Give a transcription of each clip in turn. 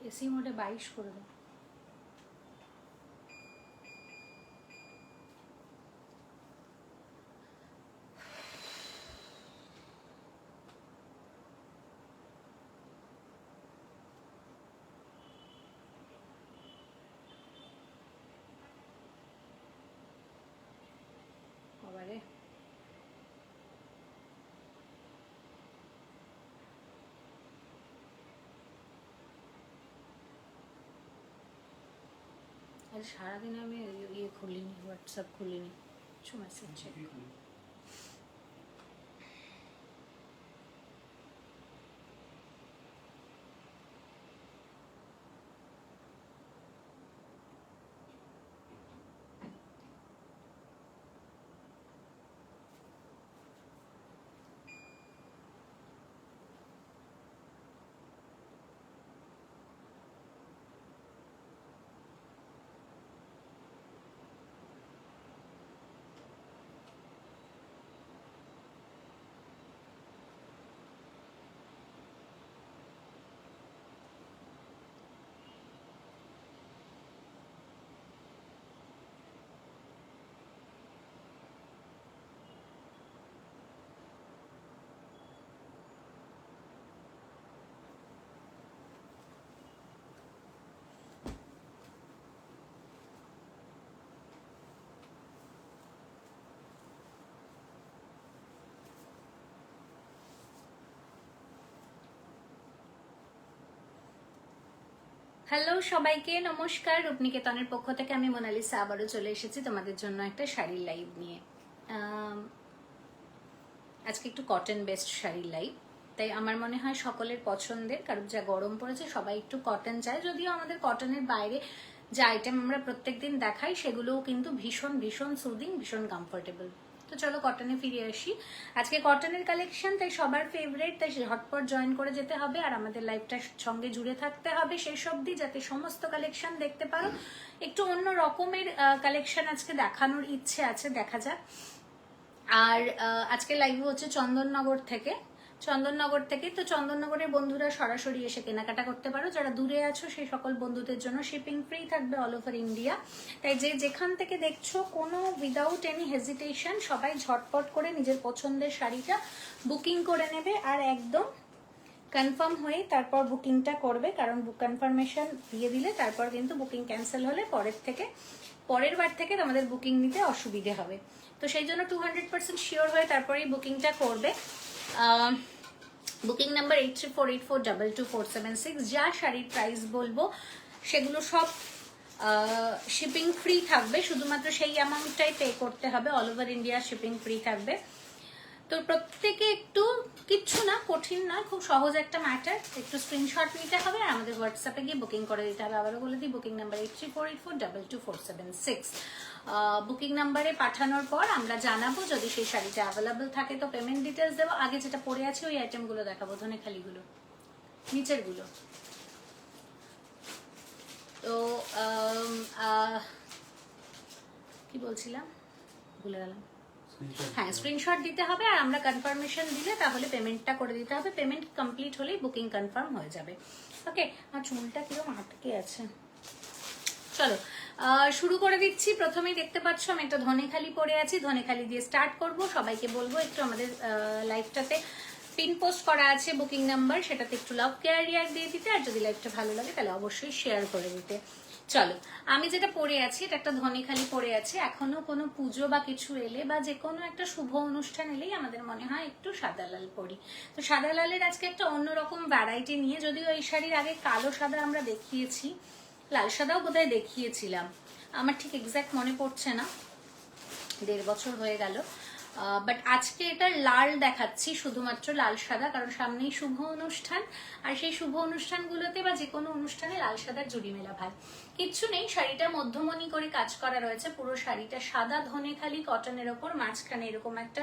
AC মোডে 22 করে দাও। বাবারে আজ সারাদিন আমি ইয়ে খুলিনি, হোয়াটসঅ্যাপ খুলিনি, কিছু মেসেজ চেক। হ্যালো সবাইকে, নমস্কার। রূপনিকেতনের পক্ষ থেকে আমি মোনালিসা আবারও চলে এসেছি তোমাদের জন্য একটা শাড়ির লাইভ নিয়ে। আজকে একটু কটন বেস্ট শাড়ির লাইভ, তাই আমার মনে হয় সকলের পছন্দের, কারণ যা গরম পড়েছে সবাই একটু কটন চায়। যদিও আমাদের কটনের বাইরে যে আইটেম আমরা প্রত্যেকদিন দেখাই সেগুলোও কিন্তু ভীষণ ভীষণ সুদিং, ভীষণ কমফোর্টেবল। তো চলো কটনে ফিরে আসি। আজকে কটনের কালেকশন, তাই সবার ফেভারিট, তাই ঝটপট জয়েন করে যেতে হবে আর আমাদের লাইভটার সঙ্গে জুড়ে থাকতে হবে শেষ অবধি, যাতে সমস্ত কালেকশন দেখতে পারো। একটু অন্য রকমের কালেকশন আজকে দেখানোর ইচ্ছে আছে, দেখা যাক। আর আজকে লাইভ হচ্ছে চন্দননগর থেকে। তো চন্দননগরের বন্ধুরা সরাসরি এসে কেনাকাটা করতে পারো। যারা দূরে আছো সেই সকল বন্ধুদের জন্য শিপিং ফ্রি থাকবে অল ওভার ইন্ডিয়া। তাই যে যেখান থেকে দেখছো, কোনো উইদাউট এনি হেজিটেশন সবাই ঝটপট করে নিজের পছন্দের শাড়িটা বুকিং করে নেবে আর একদম কনফার্ম হয়ে তারপর বুকিংটা করবে, কারণ কনফার্মেশন দিয়ে দিলে তারপর কিন্তু বুকিং ক্যান্সেল হলে পরের বার থেকে তোমাদের বুকিং নিতে অসুবিধে হবে। তো সেই জন্য 200% শিওর হয়ে তারপরেই বুকিংটা করবে। Booking number 8348422476। যা শাড়ির প্রাইস বলবো সেগুলো সব শিপিং ফ্রি থাকবে, শুধুমাত্র সেই অ্যামাউন্টটাই পে করতে হবে। All over India shipping free থাকবে। তো প্রত্যেকে একটু, কিচ্ছু না, কঠিন নয়, খুব সহজ একটা ম্যাটার। একটু স্ক্রিনশট নিতে হবে আর আমাদের হোয়াটসঅ্যাপে গিয়ে বুকিং করে দিতে হবে। আবারও বলে দিই, বুকিং নাম্বার 8348422476। বুকিং নাম্বারে পাঠানোর পর আমরা জানাবো, যদি সেই শাড়িটা অ্যাভেলেবল থাকে তো পেমেন্ট ডিটেলস দেবো। আগে যেটা পরে আছে ওই আইটেমগুলো দেখাবো, ধনেখালিগুলো, নিচেরগুলো। তো কি বলছিলাম, ভুলে গেলাম। হ্যাঁ, স্ক্রিনশট দিতে হবে আর আমরা কনফার্মেশন দিলে তাহলে পেমেন্টটা করে দিতে হবে। পেমেন্ট কমপ্লিট হলেই বুকিং কনফার্ম হয়ে যাবে। ওকে, আর চুলটা কিরকম আটকে আছে। চলো শুরু করে দিচ্ছি। প্রথমেই দেখতে পাচ্ছ আমি একটা ধনেখালি পরে আছি, ধনেখালি দিয়ে স্টার্ট করব। সবাইকে বলবো একটু আমাদের লাইভটাতে পিন পোস্ট করা আছে বুকিং নাম্বার, সেটাতে একটু লাভ কেয়ার রিয়াক্ট দিয়ে দিতে, আর যদি লাইভটা ভালো লাগে তাহলে অবশ্যই শেয়ার করে দিতে। চলো, আমি যেটা পরে আছি এটা একটা ধনেখালি পরে আছে। এখনো কোনো পুজো বা কিছু এলে বা যে কোনো একটা শুভ অনুষ্ঠান এলেই আমাদের মনে হয় একটু সাদা লাল পরি। তো সাদা লালের আজকে একটা অন্যরকম ভ্যারাইটি নিয়ে, যদিও এই শাড়ির আগে কালো সাদা আমরা দেখিয়েছি, লাল সাদাও বোধহয় দেখিয়েছিলাম, আমার ঠিক এক্সাক্ট মনে পড়ছে না, 1.5 বছর হয়ে গেল। বাট আজকে এটা লাল দেখাচ্ছি, শুধুমাত্র লাল সাদা, কারণ সামনেই শুভ অনুষ্ঠান আর সেই শুভ অনুষ্ঠানগুলোতে বা যে কোনো অনুষ্ঠানে লাল সাদার জুড়ি মেলা ভাই। কিচ্ছু নেই, শাড়িটা মধ্যমণি করে কাজ করা রয়েছে। পুরো শাড়িটা সাদা ধনেখালি কটনের ওপর, মাঝখানে এরকম একটা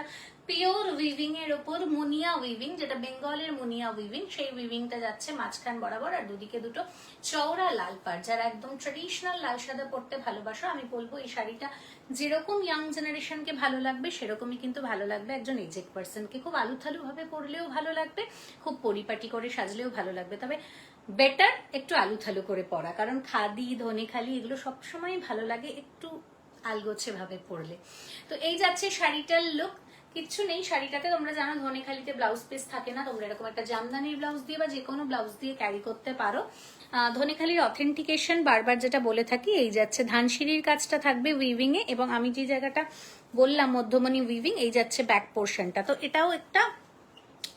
পিওর উইভিং এর ওপর মুনিয়া উইভিং, যেটা বেঙ্গলের মুনিয়া উইভিং, সেই উইভিংটা যাচ্ছে মাঝখান বরাবর, আর দুদিকে দুটো চওড়া লাল পাড়। যারা একদম ট্রেডিশনাল লাল সাদা পরতে ভালোবাসো, আমি বলবো এই শাড়িটা যেরকম ইয়াং জেনারেশনকে ভালো লাগবে সেরকমই কিন্তু ভালো লাগবে একজন এজেড পার্সনকে। খুব আলুথালু ভাবে পরলেও ভালো লাগবে, খুব পরিপাটি করে সাজলেও ভালো লাগবে, তবে বেটার একটু আলুথালু করে পরা, কারণ খাদি ধনেখালি এগুলো সবসময় ভালো লাগে একটু আলগোছে ভাবে পরলে। তো এই যাচ্ছে শাড়িটার লুক। কিচ্ছু নেই শাড়িটাতে, তোমরা জানো ধনেখালিতে ব্লাউজ পিস থাকে না, তোমরা এরকম একটা জামদানির ব্লাউজ দিয়ে বা যে কোনো ব্লাউজ দিয়ে ক্যারি করতে পারো। ধনেখালির অথেন্টিকেশন বারবার যেটা বলে থাকি, এই যাচ্ছে ধানসিঁড়ির কাজটা থাকবে উইভিং এ, এবং আমি যে জায়গাটা বললাম মধ্যমণি উইভিং, এই যাচ্ছে ব্যাক পোর্শনটা, তো এটাও একটা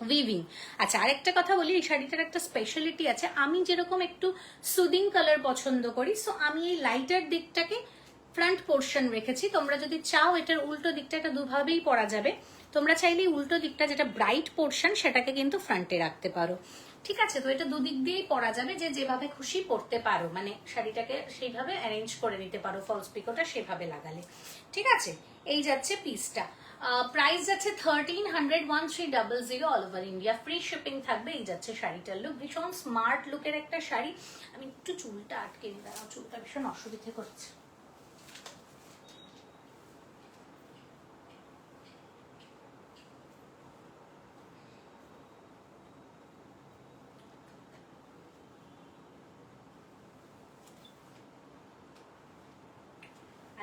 উইভিং। আচ্ছা, আরেকটা কথা বলি, এই শাড়িটার একটা স্পেশালিটি আছে। আমি যেরকম একটু সুদিং কালার পছন্দ করি, সো আমি এই লাইটার দিকটাকে ফ্রন্ট পোর্শন রেখেছি। তোমরা যদি চাও এটার উল্টো দিকটা, এটা দুভাবেই পরা যাবে। তোমরা চাইলে উল্টো দিকটা যেটা ব্রাইট পোর্শন সেটাকে কিন্তু ফ্রন্টে রাখতে পারো, ঠিক আছে? তো এটা দুদিক দিয়েই পরা যাবে, যে যেভাবে খুশি পরতে পারো, মানে শাড়িটাকে সেইভাবে অ্যারেঞ্জ করে নিতে পারো, ফলস পিকোটা সেভাবে লাগালে, ঠিক আছে? এই যাচ্ছে পিসটা। প্রাইস যাচ্ছে 1300 all over India, free shipping থাকবে। এই যাচ্ছে শাড়িটার লুক, ভীষণ স্মার্ট লুকের একটা শাড়ি। আমি একটু চুলটা আটকে দিই, দাঁড়াও, চুলটা ভীষণ অসুবিধে করছে।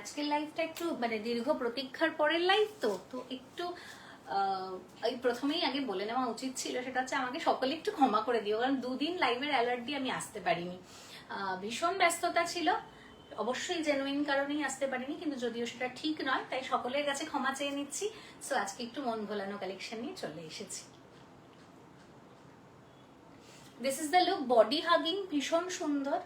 আজকের লাইফটা একটু মানে দীর্ঘ প্রতীক্ষার পরের লাইফ, তো তো একটু এই প্রথমেই আগে বলে নেওয়া উচিত ছিল, সেটা হচ্ছে আমাকে সকলে একটু ক্ষমা করে দিও, কারণ দুদিন লাইভের অ্যালার্ট দিয়ে আমি আসতে পারিনি, ভীষণ ব্যস্ততা ছিল, অবশ্যই জেনুইন কারণেই আসতে পারিনি, কিন্তু যদিও সেটা ঠিক নয়, তাই সকলের কাছে ক্ষমা চেয়ে নিচ্ছি। সো আজকে একটু মন ভোলানো কালেকশন নিয়ে চলে এসেছি। This is the look, body hugging, ভীষণ সুন্দর,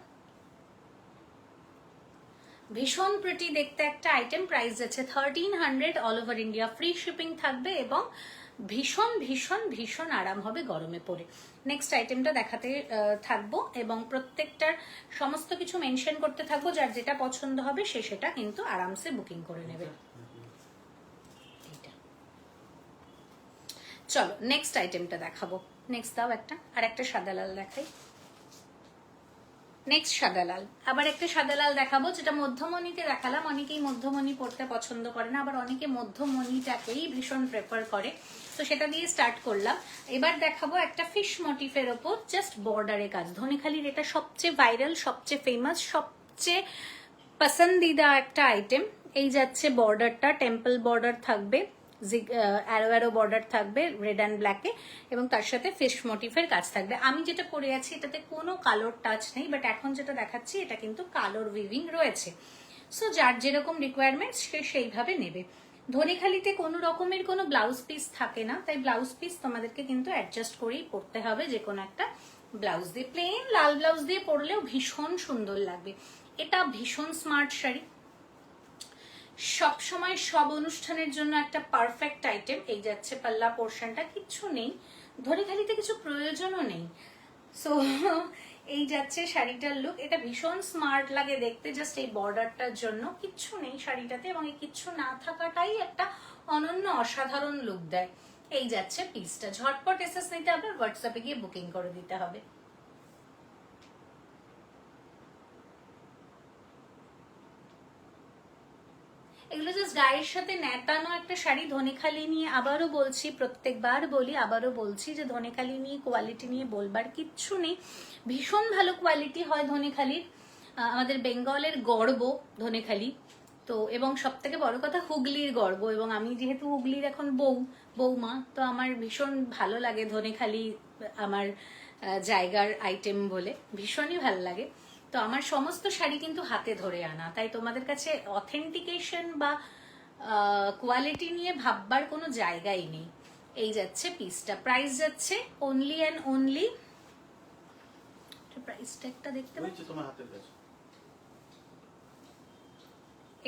ভীষণ প্রিটি দেখতে একটা আইটেম। প্রাইস যাচ্ছে 1300 all over India, free shipping থাকবে, এবং ভীষণ ভীষণ ভীষণ আরাম হবে গরমে পরে। নেক্সট আইটেমটা দেখাতে থাকবো, এবং প্রত্যেকটার সমস্ত কিছু মেনশন করতে থাকবো, যার যেটা পছন্দ হবে সে সেটা কিন্তু আরামসে বুকিং করে নেবে। চলো নেক্সট আইটেমটা দেখাবো। নেক্সট দাও একটা, আর একটা সাদা লাল দেখাই। নেক্সট সাদা লাল, আবার একটা সাদা লাল দেখাবো, যেটা মধ্যমণিতে দেখালাম। অনেকেই মধ্যমণি পড়তে পছন্দ করে না, আবার অনেকে মধ্যমণিটাকেই ভীষণ প্রেফার করে, তো সেটা দিয়ে স্টার্ট করলাম। এবার দেখাবো একটা ফিশ মোটিফের ওপর জাস্ট বর্ডারে কাজ। ধনেখালির এটা সবচেয়ে ভাইরাল, সবচেয়ে ফেমাস, সবচেয়ে পসন্দিদা একটা আইটেম। এই যাচ্ছে বর্ডারটা, টেম্পল বর্ডার থাকবে, অ্যারো অ্যারো বর্ডার থাকবে রেড অ্যান্ড ব্ল্যাকে, এবং তার সাথে ফিশ মোটিফের কাজ থাকবে। আমি যেটা পরে আছি এটাতে কোনো কালোর টাচ নেই, বাট এখন যেটা দেখাচ্ছি এটা কিন্তু কালোর উইভিং রয়েছে। সো যার যেরকম রিকোয়ারমেন্ট সে সেইভাবে নেবে। ধনেখালিতে কোনো রকমের কোনো ব্লাউজ পিস থাকে না, তাই ব্লাউজ পিস তোমাদেরকে কিন্তু অ্যাডজাস্ট করেই পরতে হবে, যে কোনো একটা ব্লাউজ দিয়ে। প্লেন লাল ব্লাউজ দিয়ে পরলেও ভীষণ সুন্দর লাগবে। এটা ভীষণ স্মার্ট শাড়ি, সব সময় সব অনুষ্ঠানের জন্য একটা পারফেক্ট আইটেম। এই যাচ্ছে পাল্লা পোর্শনটা, কিচ্ছু নেই ধনেখালিতে, কিছু প্রয়োজনও নেই। সো এই যাচ্ছে শাড়িটার লুক, এটা ভীষণ স্মার্ট লাগে দেখতে, জাস্ট এই বর্ডারটার জন্য। কিচ্ছু নেই শাড়িটাতে, এবং এই কিচ্ছু না থাকাটাই একটা অনন্য অসাধারণ লুক দেয়। এই যাচ্ছে পিসটা, ঝটপট এসএস নিতে হবে, হোয়াটসঅ্যাপে গিয়ে বুকিং করে দিতে হবে। এগুলো জাস্ট গায়ের সাথে নেতানো একটা শাড়ি। ধনেখালি নিয়ে আবারও বলছি, প্রত্যেকবার বলি, আবারও বলছি, যে ধনেখালি নিয়ে কোয়ালিটি নিয়ে বলবার কিচ্ছু নেই, ভীষণ ভালো কোয়ালিটি হয় ধনেখালির। আমাদের বেঙ্গলের গর্ব ধনেখালি, তো এবং সব থেকে বড় কথা হুগলির গর্ব, এবং আমি যেহেতু হুগলির এখন বৌমা, তো আমার ভীষণ ভালো লাগে ধনেখালি আমার জায়গার আইটেম বলে, ভীষণই ভালো লাগে। তো আমার সমস্ত শাড়ি কিন্তু হাতে ধরে আনা, তাই তোমাদের কাছে অথেন্টিকেশন বা কোয়ালিটি নিয়ে ভাববার কোনো জায়গাই নেই। এই যাচ্ছে পিসটা, প্রাইস যাচ্ছে অনলি অ্যান্ড অনলি, প্রাইস ট্যাগটা দেখতে পাচ্ছ তোমার হাতের কাছে,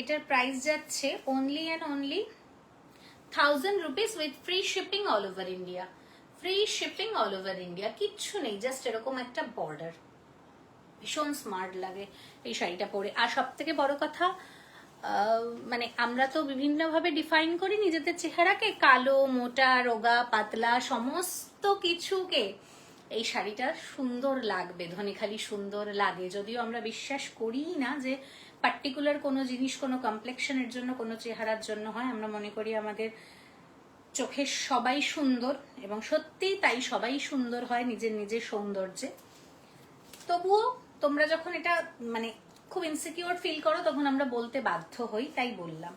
এটার প্রাইস যাচ্ছে only and only 1000 rupees with free shipping all over India. Free shipping all over India, কিচ্ছু নেই, জাস্ট এরকম একটা বর্ডার, ভীষণ স্মার্ট লাগে এই শাড়িটা পরে। আর সব থেকে বড় কথা, মানে আমরা তো বিভিন্নভাবে ডিফাইন করি নিজেদের চেহারাকে, কালো, মোটা, রোগা, পাতলা, সমস্ত কিছুকে এই শাড়িটা সুন্দর লাগবে, ধনেখালি সুন্দর লাগে। যদিও আমরা বিশ্বাস করি না যে পার্টিকুলার কোনো জিনিস কোনো কমপ্লেক্সনের জন্য, কোনো চেহারার জন্য হয়। আমরা মনে করি আমাদের চোখে সবাই সুন্দর, এবং সত্যিই তাই, সবাই সুন্দর হয় নিজের নিজের সৌন্দর্যে। তবুও তোমরা যখন এটা মানে খুব ইনসিকিউর ফিল করো, তখন আমরা বলতে বাধ্য হই, তাই বললাম।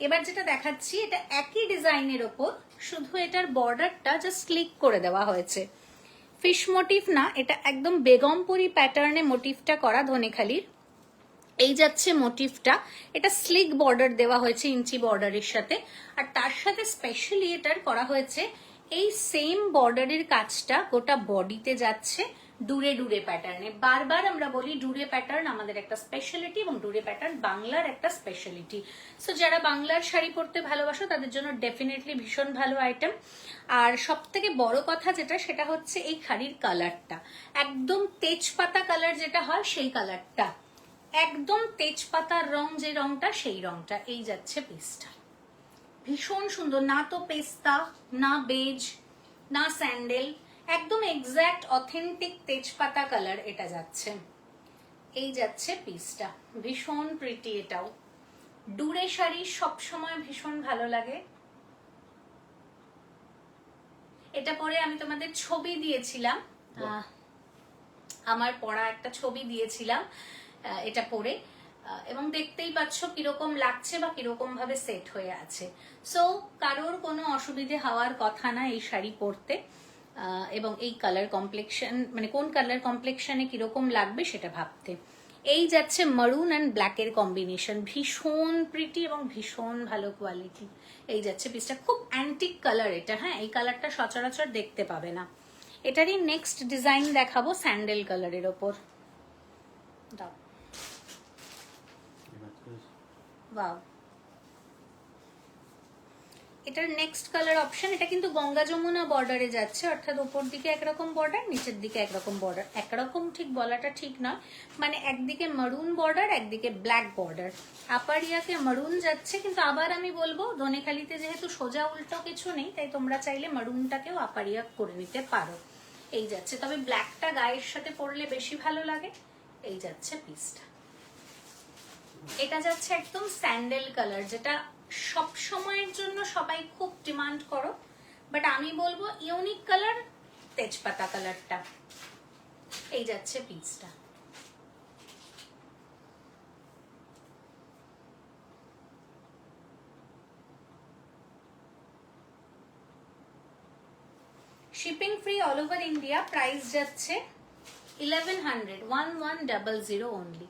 এবার যেটা দেখাচ্ছি, এটা একই ডিজাইনের ওপর, শুধু এটার বর্ডারটা জাস্ট ক্লিক করে দেওয়া হয়েছে। ফিশ মোটিভ না, এটা একদম বেগমপুরি প্যাটার্নে মোটিভটা করা ধনেখালির। এই যাচ্ছে মোটিভটা, এটা স্লিক বর্ডার দেওয়া হয়েছে ইঞ্চি বর্ডারের সাথে, আর তার সাথে স্পেশালি এটার করা হয়েছে এই সেম বর্ডারের কাজটা গোটা বডিতে যাচ্ছে ডুরে ডুরে প্যাটার্নে। বারবার আমরা বলি ডুরে প্যাটার্ন আমাদের একটা স্পেশালিটি, এবং ডুরে প্যাটার্ন বাংলার একটা স্পেশালিটি। সো যারা বাংলার শাড়ি পরতে ভালোবাসো তাদের জন্য ডেফিনেটলি ভীষণ ভালো আইটেম। আর সব থেকে বড় কথা যেটা, সেটা হচ্ছে এই শাড়ির কালারটা, একদম তেজপাতা কালার যেটা হয় সেই কালারটা, একদম তেজপাতার রং যে রংটা, সেই রংটা। এই যাচ্ছে পিসটা, ভীষণ সুন্দর, না তো পেস্তা, না বেজ, না স্যান্ডেল, একদম এক্স্যাক্ট অথেন্টিক তেজপাতা কালার এটা যাচ্ছে। এই যাচ্ছে পিসটা, ভীষণ প্রিটি। এটাও ডুরে শাড়ি সবসময় ভীষণ ভালো লাগে। এটা পরে আমি তোমাদের ছবি দিয়েছিলাম, আমার পরা একটা ছবি দিয়েছিলাম এটা পরে, এবং দেখতেই পাচ্ছ কিরকম লাগছে বা কিরকম ভাবে সেট হয়ে আছে। সো কারোর কোনো অসুবিধে হওয়ার কথা না এই শাড়ি পরতে, এবং এই কালার কমপ্লেকশন, মানে কোন কালার কমপ্লেকশনে কিরকম লাগবে সেটা ভাবতে। এই যাচ্ছে মারুন অ্যান্ড ব্ল্যাকের কম্বিনেশন, ভীষণ প্রিটি এবং ভীষণ ভালো কোয়ালিটি। এই যাচ্ছে পিসটা, খুব অ্যান্টিক কালার এটা। হ্যাঁ, এই কালারটা সচরাচর দেখতে পাবে না। এটারই নেক্সট ডিজাইন দেখাবো স্যান্ডেল কালারের ওপর। দাও, ওয়াও, এটার নেক্সট কালার অপশন। এটা কিন্তু গঙ্গা যমুনা বর্ডারে যাচ্ছে, অর্থাৎ উপর দিকে একরকম বর্ডার, নিচের দিকে একরকম বর্ডার। একরকম ঠিক বলাটা ঠিক নয়, মানে একদিকে মারুন বর্ডার, একদিকে ব্ল্যাক বর্ডার। আপারিয়াকে মারুন যাচ্ছে, কিন্তু আবার আমি বলবো ধনেখালিতে যেহেতু সোজা উল্টো কিছু নেই, তাই তোমরা চাইলে মারুনটাকেও আপারিয়া করে নিতে পারো। এই যাচ্ছে, তবে ব্ল্যাকটা গায়ের সাথে পরলে বেশি ভালো লাগে। এই যাচ্ছে পিসটা, এটা যাচ্ছে একদম স্যান্ডেল কালার, যেটা সব সময়ের জন্য সবাই খুব ডিমান্ড করো, বাট আমি বলবো ইউনিক কালার তেজপাতা কালারটা। এই যাচ্ছে পিসটা, shipping free all over India. Price যাচ্ছে 1100, 1100 only।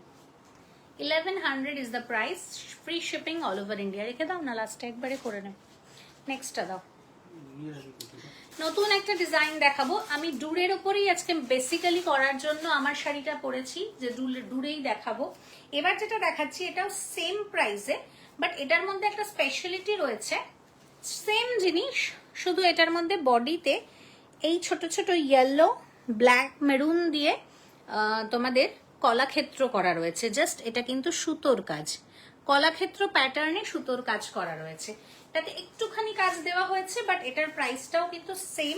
1100 is the price, free shipping all over India। রেখে দাও না, লাস্টে একবারে করে নেব। নেক্সটটা দাও, নতুন একটা ডিজাইন দেখাবো। আমি ডুরের ওপরেই আজকে বেসিক্যালি করার জন্য আমার শাড়িটা পরেছি, যে ডুরেই দেখাবো। এবার যেটা দেখাচ্ছি এটাও সেম প্রাইসে, বাট এটার মধ্যে একটা স্পেশালিটি রয়েছে। সেম জিনিস, শুধু এটার মধ্যে বডিতে এই ছোট ছোট ইয়েলো, ব্ল্যাক, মেরুন দিয়ে তোমাদের কলাক্ষেত্র করা রয়েছে। জাস্ট এটা কিন্তু সুতোর কাজ, কলাক্ষেত্র প্যাটার্নে সুতোর কাজ করা রয়েছে। এটাতে একটুখানি কাজ দেওয়া হয়েছে, বাট এটার প্রাইসটাও কিন্তু সেম,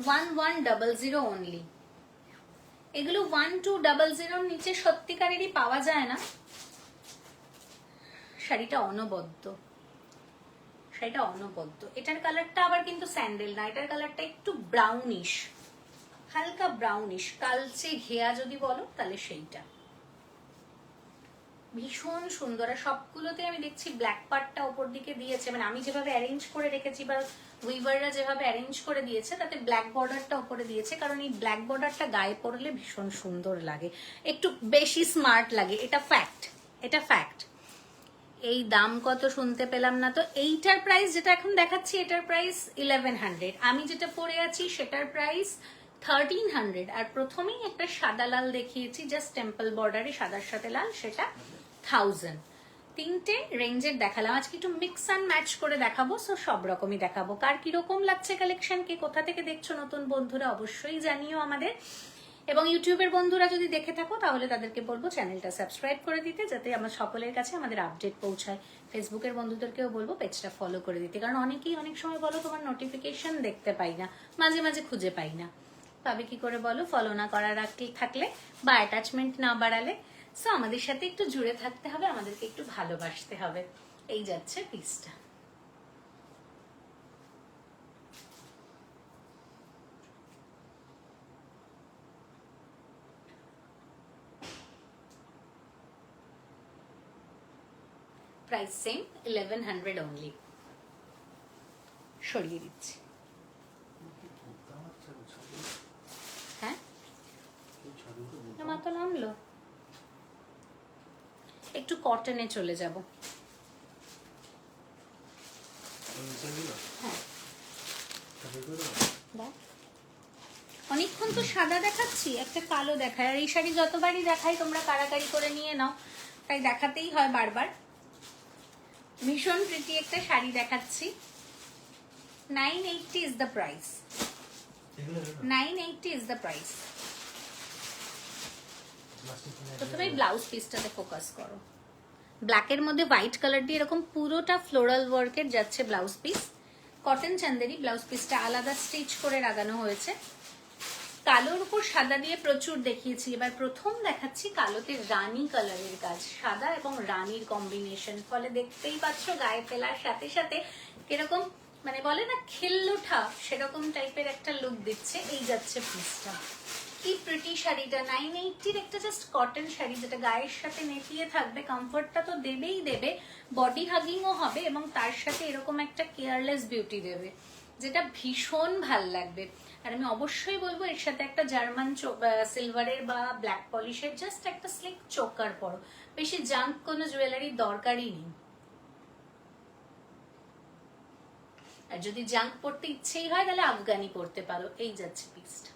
1100 অনলি। এগুলো 1200 নিচে সত্যিকারেরই পাওয়া যায় না। শাড়িটা অনবদ্য, শাড়িটা অনবদ্য। এটার কালারটা আবার কিন্তু স্যান্ডেল না, এটার কালারটা একটু ব্রাউনিশ, হালকা ব্রাউনিশ, কালচে ঘেয়া যদি বলো তাহলে সেইটা। ভীষণ সুন্দর। আর সবগুলোতে আমি দেখছি ব্ল্যাক পার্টটা ওপর দিকে দিয়েছে, মানে আমি যেভাবে অ্যারেঞ্জ করে রেখেছি বা উইভাররা যেভাবে অ্যারেঞ্জ করে দিয়েছে, তাতে ব্ল্যাক বর্ডারটা ওপরে দিয়েছে, কারণ এই ব্ল্যাক বর্ডারটা গায়ে পরলে ভীষণ সুন্দর লাগে, একটু বেশি স্মার্ট লাগে। এটা ফ্যাক্ট, এটা ফ্যাক্ট। এই দাম কত শুনতে পেলাম না তো। এইটার প্রাইস যেটা এখন দেখাচ্ছি, এটার প্রাইস 1100। আমি যেটা পরে আছি সেটার প্রাইস 1300। আর প্রথমেই একটা সাদা লাল দেখিয়েছি, জাস্ট টেম্পল বর্ডারে সাদার সাথে লাল, সেটা 1000। তিনটে রেঞ্জের দেখালাম, আজকে একটু মিক্স অ্যান্ড ম্যাচ করে দেখাবো। সো সব রকমই দেখাবো। কার কিরকম লাগছে কালেকশন, কে কোথা থেকে দেখছো নতুন বন্ধুরা অবশ্যই জানিও আমাদের। এবং ইউটিউবের বন্ধুরা যদি দেখে থাকো তাহলে তাদেরকে বলবো চ্যানেলটা সাবস্ক্রাইব করে দিতে, যাতে আমার সকলের কাছে আমাদের আপডেট পৌঁছায়। ফেসবুকের বন্ধুদেরকেও বলবো পেজটা ফলো করে দিতে, কারণ অনেকেই অনেক সময় বলো তোমার নোটিফিকেশন দেখতে পাই না, মাঝে মাঝে খুঁজে পাই না। পাবে কি করে বলো, ফলো না করার থাকলে বা অ্যাটাচমেন্ট না বাড়ালে। সো আমাদের সাথে একটু জুড়ে থাকতে হবে, আমাদেরকে একটু ভালোবাসতে হবে। এই যাচ্ছে পিসটা। Price same 1100 only. সরিয়ে দিচ্ছি। হ্যাঁ আমার তো নামলো। একটু কটনে চলে যাব। হ্যাঁ অনেকক্ষণ তো সাদা দেখাচ্ছি, একটা কালো দেখায়। আর এই শাড়ি যতবারই দেখাই তোমরা কারাকারি করে নিয়ে নাও, তাই দেখাতেই হয় বারবার। ভীষণ প্রিটি একটা শাড়ি দেখাচ্ছি। 980 is the price. 980 is the price. প্রথমে ব্লাউজ পিসটাতে ফোকাস করো। ব্ল্যাকের মধ্যে হোয়াইট কালার দিয়ে এরকম পুরোটা ফ্লোরাল ওয়ার্কের যাচ্ছে blouse piece. Cotton Chanderi, blouse পিসটা আলাদা স্টিচ করে লাগানো হয়েছে। কালোর উপর সাদা দিয়ে প্রচুর দেখিয়েছি, এবার প্রথম দেখাচ্ছি কালোতে রানী কালারের কাজ, সাদা এবং রানীর কম্বিনেশন। ফলে দেখতেই পাচ্ছ গায়ে ফেলার সাথে সাথে কিরকম মানে বলে না খেল্লুঠা, সেরকম টাইপের একটা লুক দিচ্ছে। এই যাচ্ছে পিসটা। কি প্রিটি শাড়িটা, 980-র একটা জাস্ট কটন শাড়ি, যেটা গায়ের সাথে নেতিয়ে থাকবে, কমফোর্টটা তো দেবেই দেবে, বডি হাগিংও হবে এবং তার সাথে এরকম একটা কেয়ারলেস বিউটি দেবে, যেটা ভীষণ ভাল লাগবে। আর আমি অবশ্যই বলবো এর সাথে একটা জার্মান সিলভারের বা ব্ল্যাক পলিশের জাস্ট একটা স্লিক চোকার পরো, বেশি জাঙ্ক কোনো জুয়েলারির দরকারই নেই। আর যদি জাঙ্ক পড়তে ইচ্ছেই হয় তাহলে আফগানি পড়তে পারো। এই যাচ্ছে পিসটা,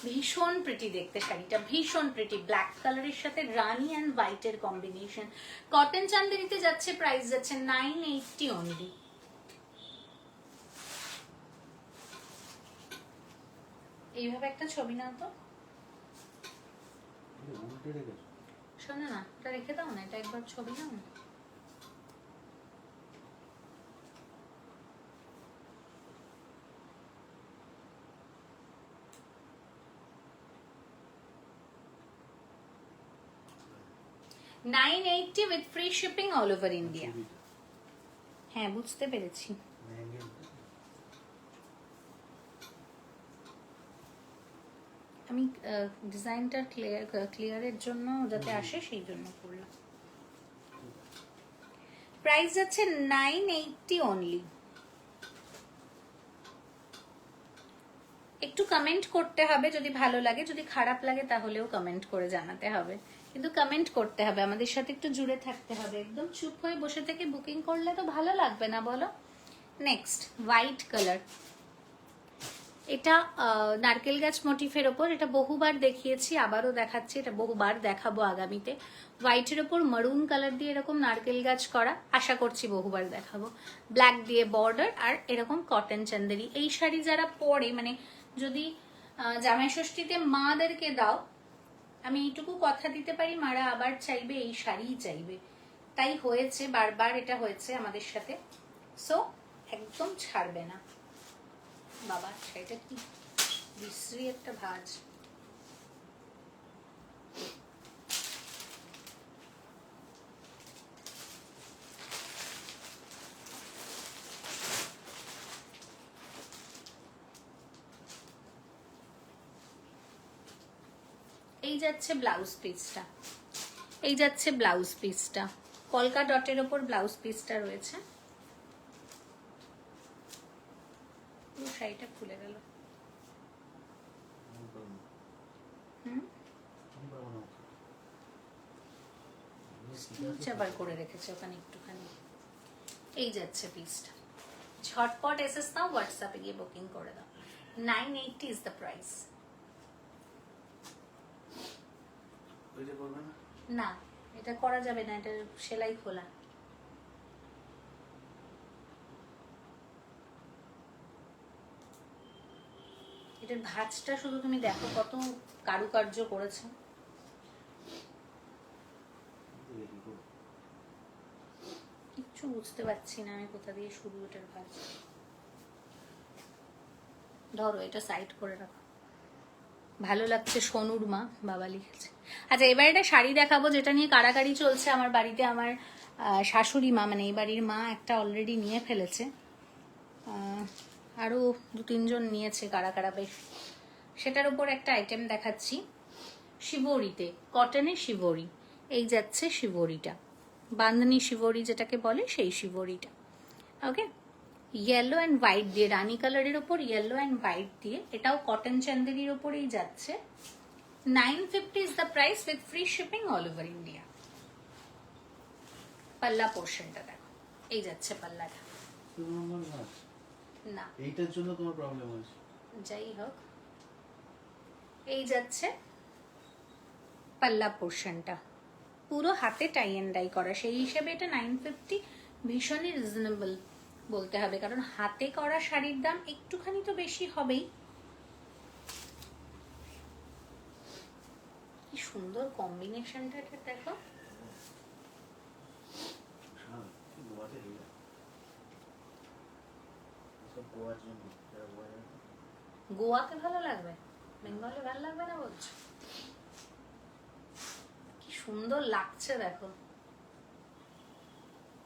ভীষণ প্রিটি দেখতে শাড়িটা, ভীষণ প্রিটি। ব্ল্যাক কালারের সাথে রানি অ্যান্ড হোয়াইটের কম্বিনেশন। কটন চান্দেরিতে যাচ্ছে, প্রাইস যাচ্ছে 980 অনলি। এইভাবে একটা ছবি নাও তো, শোনো না, এটা রেখে দাও না, এটা একবার ছবি নাও না। $980 with free shipping all over India. হ্যাঁ বুঝতে পেরেছি। আমি ডিজাইনটা ক্লিয়ারের জন্য যাতে আসে সেই জন্য করলাম। প্রাইস যাচ্ছে 980 অনলি। একটু কমেন্ট করতে হবে যদি ভালো লাগে, যদি খারাপ লাগে তাহলেও কমেন্ট করে জানাতে হবে, কিন্তু কমেন্ট করতে হবে, আমাদের সাথে একটু জুড়ে থাকতে হবে। একদম চুপ হয়ে বসে থেকে বুকিং করলে তো ভালো লাগবে না বলো। নেক্সট হোয়াইট কালার, এটা নারকেল গাছ মোটিফের ওপর, এটা বহুবার দেখিয়েছি, আবারও দেখাচ্ছি, এটা বহুবার দেখাবো আগামীতে। হোয়াইটের ওপর মারুন কালার দিয়ে এরকম নারকেল গাছ করা, আশা করছি বহুবার দেখাবো। ব্ল্যাক দিয়ে বর্ডার আর এরকম কটন চান্দেরি। এই শাড়ি যারা পরে মানে যদি জামাই ষষ্ঠীতে মাদেরকে দাও, আমি এইটুকু কথা দিতে পারি মারা আবার চাইবে, এই শাড়িই চাইবে। তাই হয়েছে, বারবার এটা হয়েছে আমাদের সাথে। সো একদম ছাড়বে না বাবা। সেটা কি বিশ্রী একটা ভাজ। এই যাচ্ছে ব্লাউজ পিসটা, এই যাচ্ছে ব্লাউজ পিসটা, কলকা ডটের ওপর ব্লাউজ পিসটা রয়েছে। শাড়িটা খুলে গেল। আবার করে রেখেছে ওখানে একটুখানি। এই যাচ্ছে পিসটা, ঝটপট এসএস নাও, হোয়াটসঅ্যাপে গিয়ে বুকিং করে দাও। 980 ইজ দ্য প্রাইস। না এটা করা যাবে না, এটা সেলাই খোলা। এটার ভাঁজটা শুধু তুমি দেখো কত কারুকার্য করেছে। কিচ্ছু বুঝতে পারছি না আমি কোথা দিয়ে শুরু এটার ভাঁজ। ধরো এটা সাইড করে রাখো। ভালো লাগছে সোনুর মা, বাবা লিখেছে। আচ্ছা এবার একটা শাড়ি দেখাবো যেটা নিয়ে কাড়াকাড়ি চলছে আমার বাড়িতে। আমার শাশুড়ি মা মানে এই বাড়ির মা একটা অলরেডি নিয়ে ফেলেছে, আরও 2-3 জন নিয়েছে, কারা কারা বেশ। সেটার উপর একটা আইটেম দেখাচ্ছি শিবরিতে, কটনের শিবরি। এই যাচ্ছে শিবরিটা, বাঁধনি শিবরি যেটাকে বলে সেই শিবরিটা। ওকে, ইয়েলো অ্যান্ড হোয়াইট দিয়ে, রানী কালারের ওপর ইয়েলো অ্যান্ড হোয়াইট দিয়ে, এটাও কটন চান্দেরির ওপরেই যাচ্ছে। 950 is the price with free shipping all over India. পাল্লা পোর্শনটা দেখো, এই যাচ্ছে পাল্লাটা। না এইটার জন্য তোমার প্রবলেম হয়েছে, যাই হোক এই যাচ্ছে পাল্লা পোর্শনটা, পুরো হাতে টাই এন্ড ডাই করা। সেই হিসেবে এটা 950 ভীষণই রিজনেবল বলতে হবে, কারণ হাতে করা শাড়ির দাম একটুখানি তো বেশি হবেই। কি সুন্দর কম্বিনেশনটা এটা দেখো। গোয়াতে ভালো লাগবে, বেঙ্গলে ভালো লাগবে না বলছো? কি সুন্দর লাগছে দেখো।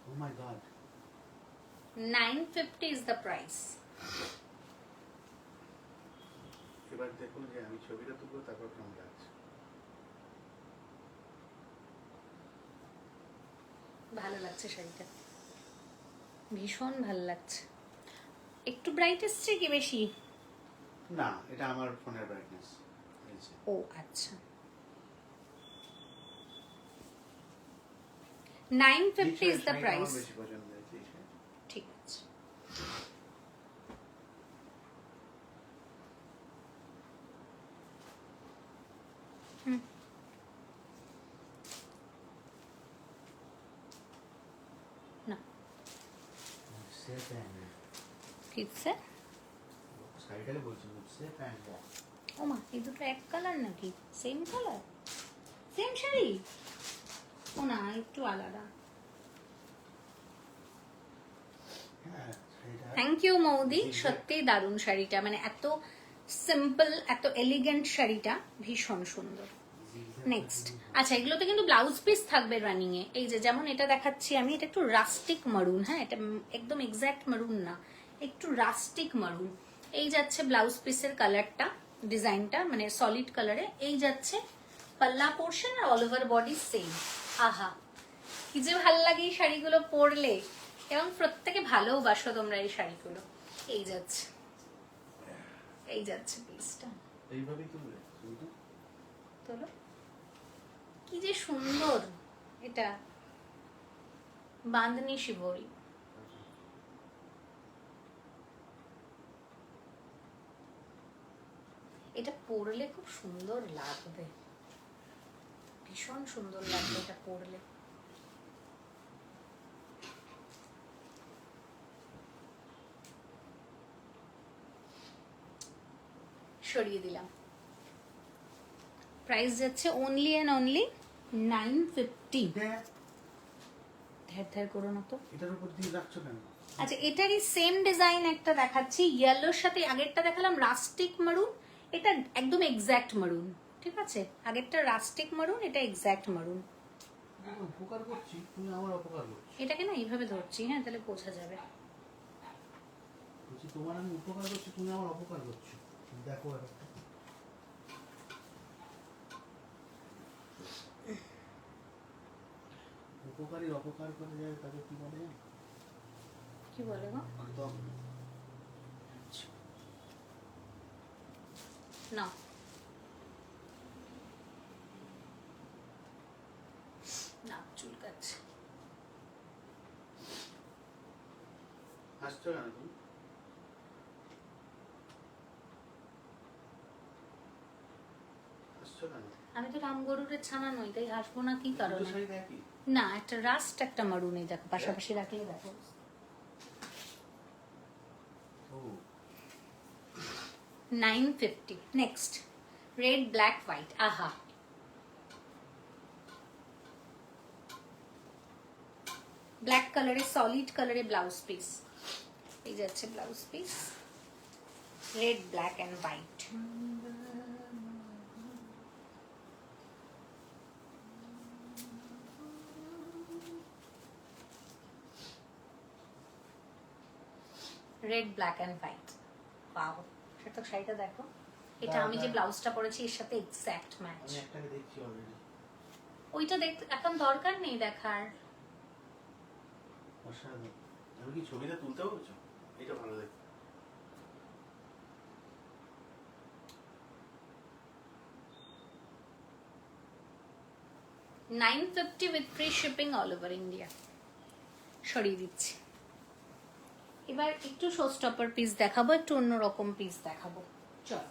Oh my God. 950 is the price. এবার দেখুন যে আমি ছবিটা তুলবো তারপর কেমন লাগছে। ভালো লাগছে শাড়িটা, ভীষণ ভালো লাগছে। একটু ব্রাইট এসছে কি বেশি? না, এটা আমার ফোনের ব্রাইটনেস। ও আচ্ছা, 950 is the price. বেশি পছন্দ হয়েছে এই শাড়ি। ঠিক আছে, না মুঝসে পহনে, কিসে? শাড়িটাকে বলছি মুঝসে পহনে। ও মা, এই দুটো এক কালার নাকি? Same colour, same sari? ও না, একটু আলাদা। হ্যাঁ, শাড়িটা থ্যাংক ইউ মৌদি, সত্যি দারুণ শাড়িটা, মানে এত সিম্পল এত এলিগেন্ট শাড়িটা ভীষণ সুন্দর। নেক্সট, আচ্ছা এগুলোতে কিন্তু ব্লাউজ পিস থাকবে রানিং এ। এই যে যেমন এটা দেখাচ্ছি আমি, এটা একটু রাস্টিক মারুন, হ্যাঁ এটা একদম এক্স্যাক্ট মারুন না, একটু রাস্টিক মারুন। এই যাচ্ছে ব্লাউজ পিসের কালারটা, ডিজাইনটা মানে সলিড কালারে। এই যাচ্ছে পাল্লা পোর্শন আর অল ওভার বডি সেম। আহা কি যে ভাল লাগে এই শাড়িগুলো পরলে, এবং প্রত্যেকে ভালোবাসো তোমরা এই শাড়িগুলো। এই যাচ্ছে, এই যাচ্ছে পিসটা, এইভাবেই তুলবে ছবিটা। তোলো, কি যে সুন্দর এটা, বাঁধনি শিবরি। এটা পরলে খুব সুন্দর লাগবে, ভীষণ সুন্দর লাগবে এটা পরলে। সরিয়ে দিলাম, প্রাইস যাচ্ছে অনলি এন্ড অনলি 950। ধ্যার ধ্যার করো না তো, এটার উপর দিয়ে রাখছো কেন? আচ্ছা এটারই সেম ডিজাইন একটা দেখাচ্ছি, ইয়েলোর সাথে আগেরটা দেখালাম রাস্টিক মারুন, এটা একদম এক্স্যাক্ট মারুন। ঠিক আছে, আগেরটা রাস্টিক মারুন, এটা এক্স্যাক্ট মারুন। উপকার করছি, তুমি আমার অপকার করছো। এটাকে না এইভাবে ধরছি, হ্যাঁ তাহলে বোঝা যাবে। বলছি তোমার আমি উপকার করছি, তুমি আমার অপকার করছো। দেখো একটা উপকারীর অপকার করে যায়, তাকে কি বলে জানো? কি বলে গো? একদম না না চুলকাচ্ছে। হাসছো কেন তুমি? হাসছো কেন? আমি তো রামগরুরের ছানা নই, তাই হাসবো না কি দুটো কারণে? শাড়ি একই। না একটা রাস্ট একটা মারুন, এই দেখো পাশাপাশি রাখলে দেখো। ও 950. Next, red, black, white. Aha. Black কালারে, সলিড কালারে ব্লাউজ পিস। এই যাচ্ছে blouse piece, red, black and white. Red, black and white. Wow, সেটা শাড়িটা দেখো, এটা আমি যে ব্লাউজটা পরেছি এর সাথে এক্স্যাক্ট ম্যাচ। আমি একটাকে দেখছি অলরেডি। ওইটা দেখতে এখন দরকার নেই দেখার। অসাধারণ। আমি কি ছবিটা তুলতে বলছো? এটা ভালো দেখতে। $950 with free shipping all over India। সরিয়ে দিচ্ছি। এবার একটু শো স্টপার পিস দেখাবো, একটু অন্যরকম পিস দেখাবো। চল,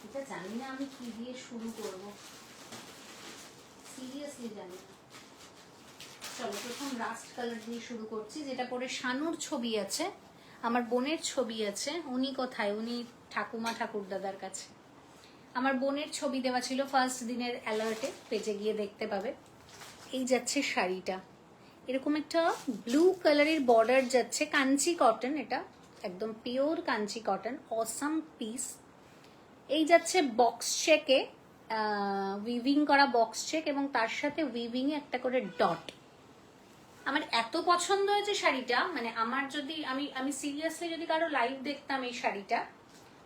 এটা জানি না আমি কি দিয়ে শুরু করব, সিরিয়াসলি জানি না। চলো, প্রথম রাস্ট কালার দিয়ে শুরু করছি, যেটা পরে শানুর ছবি আছে, আমার বোনের ছবি আছে। উনি কোথায়? উনি ঠাকুমা ঠাকুরদাদার কাছে। আমার বোনের ছবি দেওয়া ছিল ফার্স্ট দিনের অ্যালার্টে, পেজে গিয়ে দেখতে পাবে। এই যাচ্ছে শাড়িটা, এরকম একটা ব্লু কালারের বর্ডার যাচ্ছে, কাঞ্চি কটন, এটা একদম pure Kanchi cotton, awesome piece. এই যাচ্ছে বক্স চেকে, উইভিং করা বক্স চেক, এবং তার সাথে উইভিং এ একটা করে ডট। আমার এত পছন্দ হয়েছে শাড়িটা, মানে আমার যদি আমি সিরিয়াসলি যদি কারো লাইভ দেখতাম এই শাড়িটা,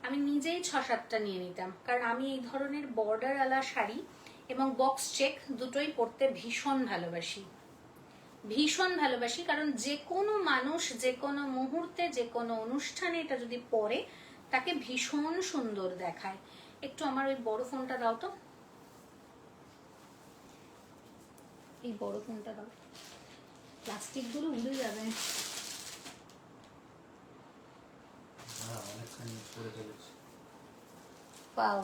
আমি নিজেই 6-7টা নিয়ে নিতাম, কারণ আমি এই ধরনের বর্ডার আলা শাড়ি এবং বক্স চেক দুটোই পরতে ভীষণ ভালোবাসি, ভীষণ ভালোবাসি। কারণ যে কোনো মানুষ যে কোনো মুহূর্তে যে কোনো অনুষ্ঠানে এটা যদি পরে, তাকে ভীষণ সুন্দর দেখায়। একটু আমার ওই বড় ফোনটা দাও তো, এই বড় ফোনটা দাও, প্লাস্টিক গুলো উড়ে যাবে। হ্যাঁ, অনেকখানি করে ফেলেছি। পাও,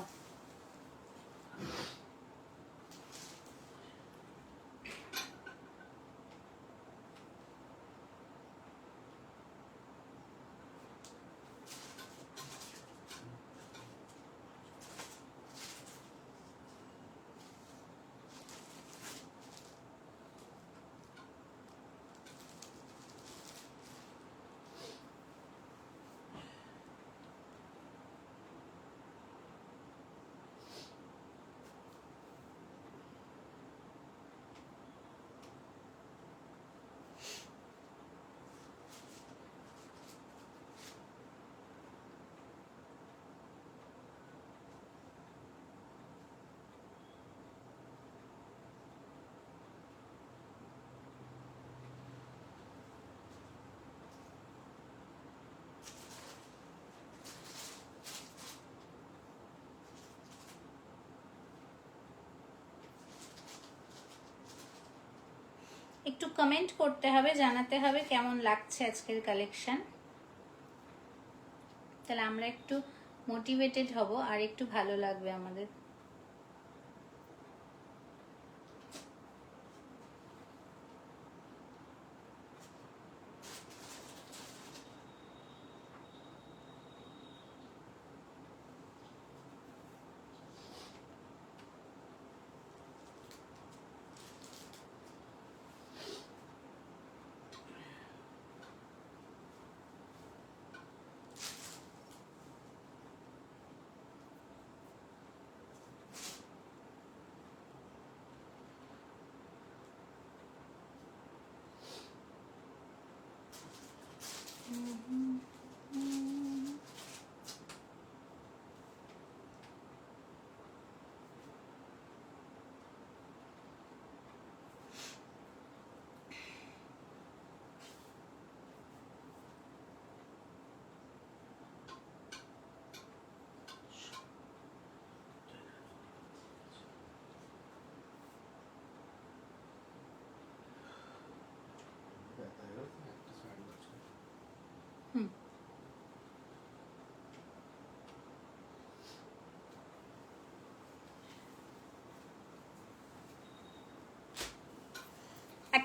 একটু কমেন্ট করতে হবে, জানাতে হবে কেমন লাগছে আজকের কালেকশন, তাহলে আমরা একটু মোটিভেটেড হব আর একটু ভালো লাগবে আমাদের।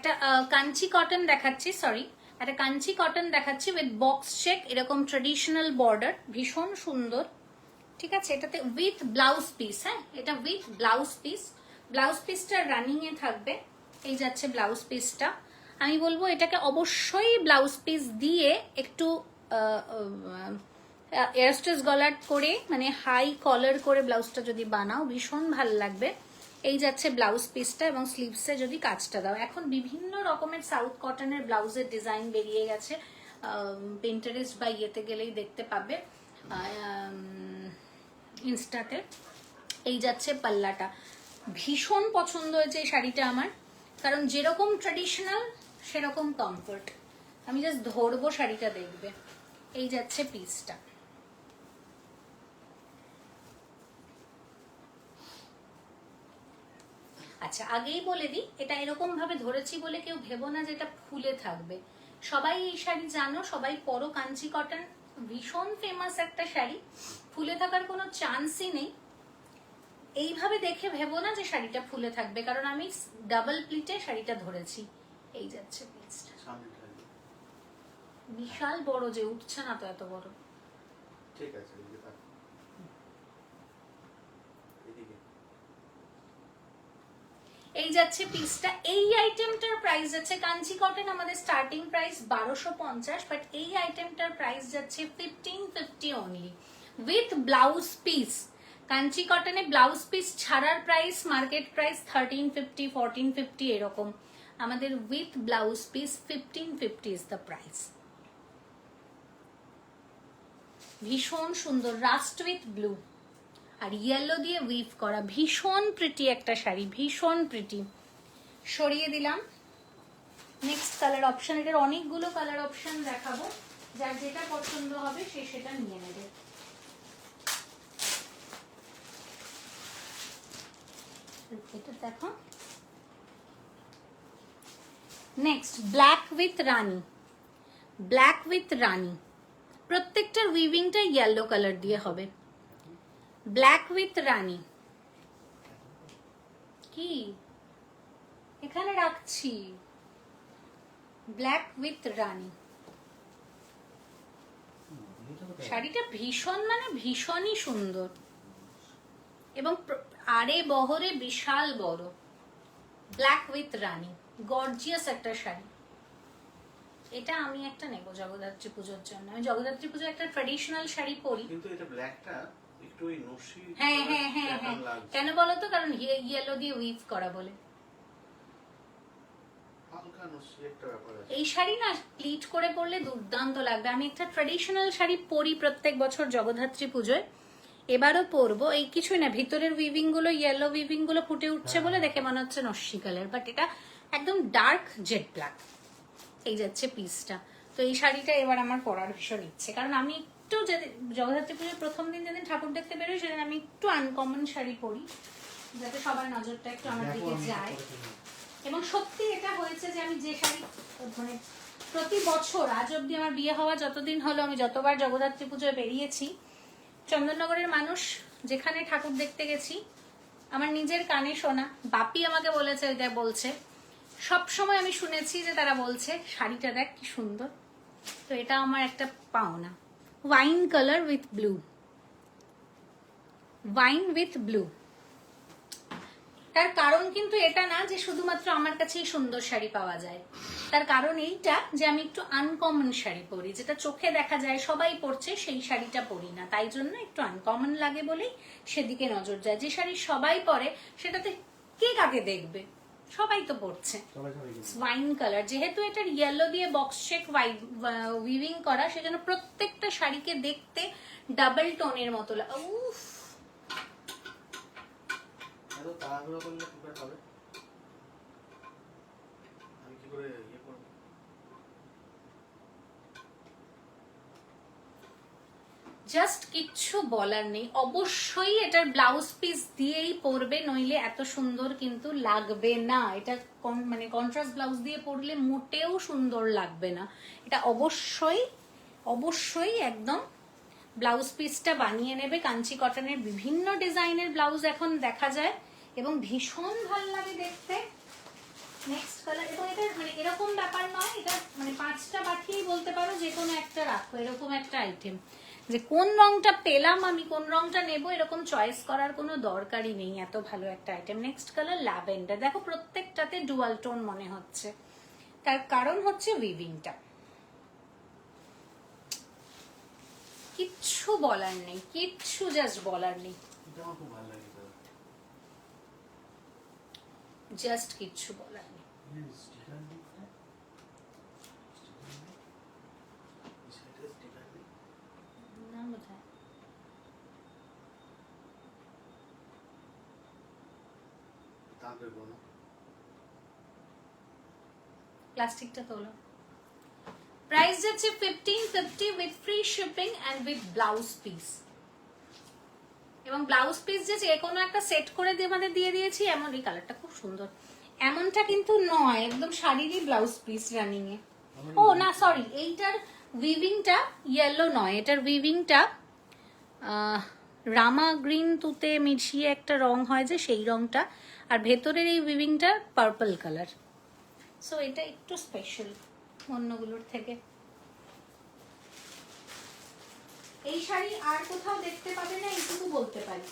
একটা কাঞ্চি কটন দেখাচ্ছি, সরি, একটা কাঞ্চি কটন দেখাচ্ছি উইথ বক্স চেক, এরকম ট্রেডিশনাল বর্ডার, ভীষণ সুন্দর। ঠিক আছে, এটাতে উইথ ব্লাউজ পিস, হ্যাঁ এটা উইথ ব্লাউজ পিস। ব্লাউজ পিসটা রানিং এ থাকবে, এই যাচ্ছে ব্লাউজ পিসটা। আমি বলবো এটাকে অবশ্যই ব্লাউজ পিস দিয়ে একটু এয়ারস্টেস গলার করে, মানে হাই কলার করে ব্লাউজটা যদি বানাও ভীষণ ভালো লাগবে। এই যাচ্ছে ব্লাউজ পিসটা, এবং স্লিভসে যদি কাজটা দাও। এখন বিভিন্ন রকমের সাউথ কটনের ব্লাউজের ডিজাইন বেরিয়ে গেছে, পিন্টারেস্ট বা ইয়েতে গেলেই দেখতে পাবে, ইনস্টাতে। এই যাচ্ছে পাল্লাটা, ভীষণ পছন্দ হয়েছে এই শাড়িটা আমার, কারণ যেরকম ট্রেডিশনাল সেরকম কমফোর্ট। আমি জাস্ট ধরবো, শাড়িটা দেখবে। এই যাচ্ছে পিসটা। আচ্ছা, আগেই বলে দিই, এটা এরকম ভাবে ধরেছি বলে কেউ ভেবো না যে এটা ফুলে থাকবে। সবাই এই শাড়ি জানো, সবাই পরো, কাঞ্চি কটন ভীষণ ফেমাস একটা শাড়ি, ফুলে থাকার কোনো চান্সই নেই। এইভাবে দেখে ভেবো না যে শাড়িটা ফুলে থাকবে, কারণ আমি ডাবল প্লিটে শাড়িটা ধরেছি। এই যাচ্ছে পিসটা, বিশাল বড়, যে উঠছে না তো এত বড়। ঠিক আছে, এই যাচ্ছে পিসটা। এই আইটেমটার প্রাইস যাচ্ছে, কাঞ্চি কটন আমাদের স্টার্টিং প্রাইস 1250, বাট এই আইটেমটার প্রাইস যাচ্ছে 1550 only with blouse piece. Kanchi কটনে ব্লাউজ পিস ছাড়ার প্রাইস মার্কেট প্রাইস 1350, 1450 এরকম। আমাদের with blouse piece 1550 is the price. ভীষণ সুন্দর, রাস্ট উইথ ব্লু আর ইয়েলো দিয়ে উইভ করা, ভীষণ প্রিটি একটা শাড়ি, ভীষণ প্রিটি। সরিয়ে দিলাম। নেক্সট কালার অপশন, এটার অনেকগুলো কালার অপশন দেখাবো, যার যেটা পছন্দ হবে সে সেটা নিয়ে নেবে। এটা দেখো, next black with rani. Black with rani, প্রত্যেকটার উইভিংটা ইয়েলো কালার দিয়ে হবে। ব্ল্যাক উইথ রানী, কি এখানে রাখছি, ব্ল্যাক উইথ রানী। শাড়িটা ভীষণ, মানে ভীষণই সুন্দর, এবং আরে বহরে বিশাল বড়। ব্ল্যাক উইথ রানী, গর্জিয়াস একটা শাড়ি। এটা আমি একটা নেবো জগদ্ধাত্রী পুজোর জন্য। আমি জগদ্ধাত্রী পুজোর একটা ট্র্যাডিশনাল শাড়ি পরি, কিন্তু এটা ব্ল্যাকটা একটু ওই নসি। হ্যাঁ হ্যাঁ হ্যাঁ হ্যাঁ, কেন বলো তো, কারণ ইয়েলো দিয়ে উইভ করা বলে। হালকা নসি একটা ব্যাপার আছে। এই শাড়ি না প্লিট করে পরলে দুর্দান্ত লাগবে। আমি একটা ট্র্যাডিশনাল শাড়ি পরি প্রত্যেক বছর জগদ্ধাত্রী পুজোয়, এবারও পরবো। এই কিছুই না, ভিতরের উইভিং গুলো, ইয়েলো উইভিং গুলো ফুটে উঠছে বলে দেখে মনে হচ্ছে নস্যি কালার, বাট এটা একদম ডার্ক জেড ব্ল্যাক। এই যাচ্ছে পিসটা। তো এই শাড়িটা এবার আমার পরার ভীষণ ইচ্ছে, কারণ আমি একটু জগদ্ধাত্রী পুজোর প্রথম দিন যেদিন ঠাকুর দেখতে বেরোই সেদিন আমি একটু আনকমন শাড়ি পরি, যাতে সবার নজরটা একটু আমার দিকে যায়। এবং সত্যি এটা হয়েছে যে আমি যে শাড়ি, মানে প্রতি বছর আজ অব্দি আমার বিয়ে হওয়া যতদিন হলো, আমি যতবার জগদ্ধাত্রী পুজোয় বেরিয়েছি, চন্দননগরের মানুষ যেখানে ঠাকুর দেখতে গেছি, আমার নিজের কানে শোনা, বাপি আমাকে বলেছে, এটা বলছে, সব সময় আমি শুনেছি যে তারা বলছে শাড়িটা দেখ কি সুন্দর। তো এটা আমার একটা পাওনা। Wine colour with blue, wine with blue. তার কারণ কিন্তু এটা না যে শুধুমাত্র আমার কাছেই সুন্দর শাড়ি পাওয়া যায়, তার কারণ এইটা যে আমি একটু আনকমন শাড়ি পরি, যেটা চোখে দেখা যায় সবাই পরছে, সেই শাড়িটা পরি না, তাই জন্য একটু আনকমন লাগে বলেই সেদিকে নজর যায়। যে শাড়ি সবাই পরে সেটাতে কে কাকে দেখবে, সবাই তো পরছে। ওয়াইন কালার, যেহেতু এটার ইয়েলো দিয়ে বক্স শেক উইভিং করা, সেজন্য প্রত্যেকটা শাড়িকে দেখতে ডাবল টোনের মতো লাগে। উফ, এত তাড়াহুড়ো করলে কি করে হবে? আমি কি করে ইয়ে করব? জাস্ট কিচ্ছু বলার নেই। অবশ্যই এটার ব্লাউজ পিস দিয়েই পরবে, নইলে এত সুন্দর কিন্তু লাগবে না। এটা মানে কন্ট্রাস্ট ব্লাউজ দিয়ে পরলে মোটেও সুন্দর লাগবে না। এটা অবশ্যই অবশ্যই একদম ব্লাউজ পিসটা বানিয়ে নেবে। কাঞ্চি কটনের বিভিন্ন ডিজাইনের ব্লাউজ এখন দেখা যায় এবং ভীষণ ভালো লাগে দেখতে। নেক্সট কালার, এবং এটা মানে এরকম ব্যাপার নয়, এটা মানে 5টা বাটিয়েই বলতে পারো যে কোনো একটা রাখো, এরকম একটা আইটেম যে কোন রংটা পেলাম আমি, কোন রংটা নেব, এরকম চয়েস করার কোনো দরকারই নেই, এত ভালো একটা আইটেম। নেক্সট কালার ল্যাভেন্ডার, দেখো প্রত্যেকটাতে ডুয়াল টোন মনে হচ্ছে, তার কারণ হচ্ছে উইভিংটা। কিচ্ছু বলার নেই, কিচ্ছু জাস্ট বলার নেই, এটা আমার খুব ভালো লাগে দাদা। জাস্ট কিচ্ছু বলার নেই। স্টিকার দিকটা স্টিকার স্টিকার দিক না বোধহয় দাম দেবো না। প্লাস্টিকটা তোলো। প্রাইস যাচ্ছে 1550 with free shipping and with blouse piece, এবং ব্লাউজ পিস যে কোনো একটা সেট করে দিয়ে আমাদের দিয়ে দিয়েছি। এমন এই কালারটা খুব সুন্দর, এমনটা কিন্তু নয়, একদম শাড়িরই ব্লাউজ পিস রানিং এ। ও না সরি, এইটার উইভিংটা ইয়েলো নয়, এটার উইভিংটা রামা গ্রিন তুতে মিশিয়ে একটা রং হয় যে সেই রংটা, আর ভেতরের এই উইভিংটা পার্পল কালার। সো এটা একটু স্পেশাল অন্যগুলোর থেকে। এই শাড়ি আর কোথাও দেখতে পাবে না, এইটুকু বলতে পারি,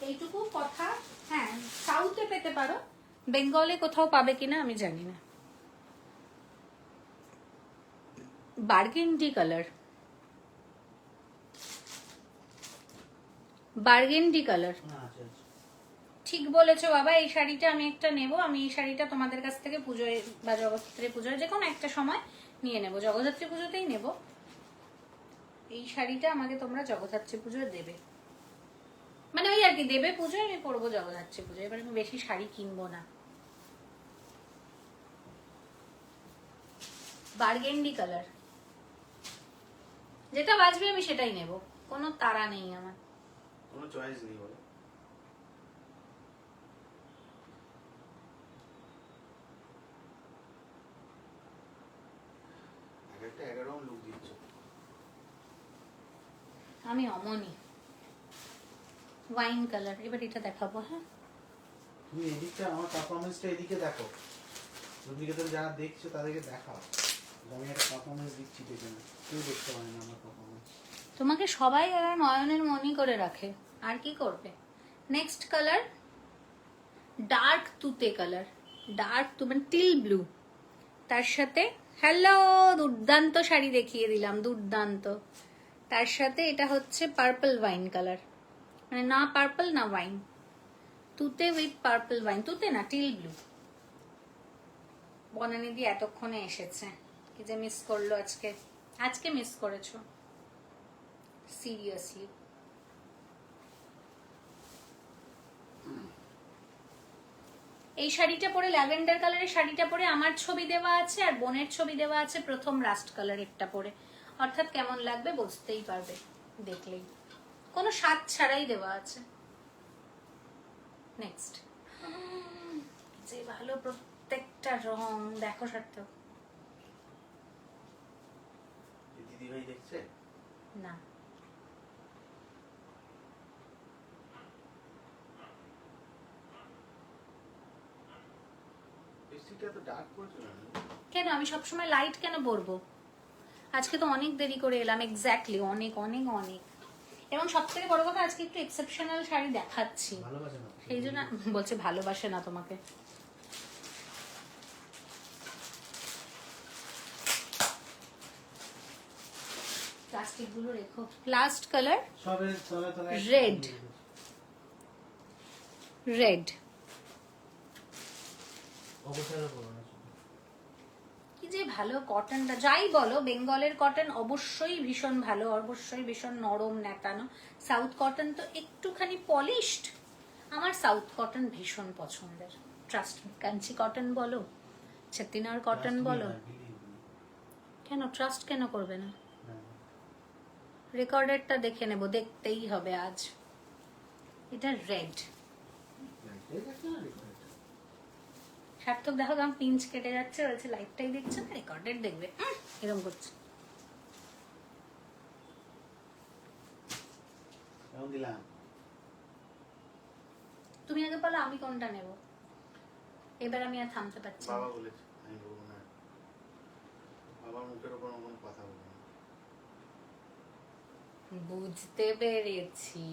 এইটুকু কথা। হ্যাঁ, সাউথে পেতে পারো, বেঙ্গলে কোথাও পাবে কিনা আমি জানি না। বার্গেন্ডি কালার, বার্গেন্ডি কালার, আচ্ছা আচ্ছা। ঠিক বলেছো বাবা, এই শাড়িটা আমি একটা নেব। আমি এই শাড়িটা তোমাদের কাছ থেকে পুজোয় বা জগদ্ধাত্রী পুজোয় যে কোনো একটা সময় নিয়ে নেব, জগদ্ধাত্রী পুজোতেই নেব। এই শাড়িটা আমাকে তোমরা জগদ্ধাত্রী পুজোয় দেবে, মানে ওই আর কি দেবে পুজোয়, আমি পরবো জগদ্ধাত্রী পুজোয়, এবার আমি বেশি শাড়ি কিনবো না। বার্গেন্ডি কালার, যেটা বাজবে আমি সেটাই নেব, কোনো তাড়া নেই আমার। কোনো চয়েস নেই বলো। এক একটা 11 লুক দিচ্ছ। আমি অমনি ওয়াইন কালার, এবার এটা দেখাবো। হ্যাঁ, তুমি এদিকটা আমার পারফরমেন্সটা এদিকে দেখো, ওদিকে তুমি যারা দেখছো তাদেরকে দেখাও আমি একটা পারফরমেন্স দিচ্ছি, দেখে না কেউ দেখতে পারে না আমার পারফরমেন্স। তোমাকে সবাই এরা নয়নের মনি করে রাখে, আর কি করবে। নেক্সট কালার ডার্ক তুতে কালার, ডার্ক তু মানে টিল ব্লু, তার সাথে হ্যালো দুর্দান্ত শাড়ি দেখিয়ে দিলাম, দুর্দান্ত। তার সাথে এটা হচ্ছে পার্পল ওয়াইন কালার, মানে না পার্পল না ওয়াইন, তুতে উইথ পার্পল ওয়াইন, তুতে না টিল ব্লু। বনানি দি এতক্ষণে এসেছে, কি যে মিস করলো আজকে, আজকে মিস করেছো সিরিয়াসলি। এই শাড়িটা পরে, ল্যাভেন্ডার কালারের শাড়িটা পরে আমার ছবি দেওয়া আছে আর বোনের ছবি দেওয়া আছে প্রথম রাস্ট কালারেরটা পরে, অর্থাৎ কেমন লাগবে বুঝতেই পারবে দেখলেই, কোনো স্বাদ ছাড়াই দেওয়া আছে। নেক্সট, যে ভালো প্রত্যেকটা রং, দেখো সার্থক। দিদি ভাই দেখছে না, লিপস্টিকটা তো ডার্ক করেছো না? কেন আমি সবসময় লাইট কেন পরবো? আজকে তো অনেক দেরি করে এলাম, এক্স্যাক্টলি অনেক অনেক অনেক। এবং সব থেকে বড় কথা, আজকে একটু এক্সেপশনাল শাড়ি দেখাচ্ছি, ভালোবাসে না সেই জন্য বলছে ভালোবাসে না তোমাকে। প্লাস্টিক গুলো রেখো। লাস্ট কালার সবের তলা তলা রেড, রেড অবসরে পড়ো না। কি যে ভালো কটনটা, যাই বলো বেঙ্গলের কটন অবশ্যই ভীষণ ভালো, অবশ্যই ভীষণ নরম ন্যাতানো। সাউথ কটন তো একটুখানি পলিশড, আমার সাউথ কটন ভীষণ পছন্দের। ট্রাস্ট মি, কাঞ্চি কটন বলো, ছত্তিনার কটন বলো, কেন ট্রাস্ট কেন করবে না? রেকর্ডেরটা দেখে নেব, দেখতেই হবে আজ। এটা রেড, সার্থক দেখো আমার পিঞ্চ কেটে যাচ্ছে, বলছে লাইভটাই দেখছে না রেকর্ডেড দেখবে, এরকম করছে। কেমন দিলাম? তুমি আগে বলো আমি কোনটা নেব। এবার আমি আর থামতে পারছি না। বাবা বলেছে, আমি বলবো না। বাবার মুখের ওপর কোনো কথা বলবো না। বুঝতে পেরেছি।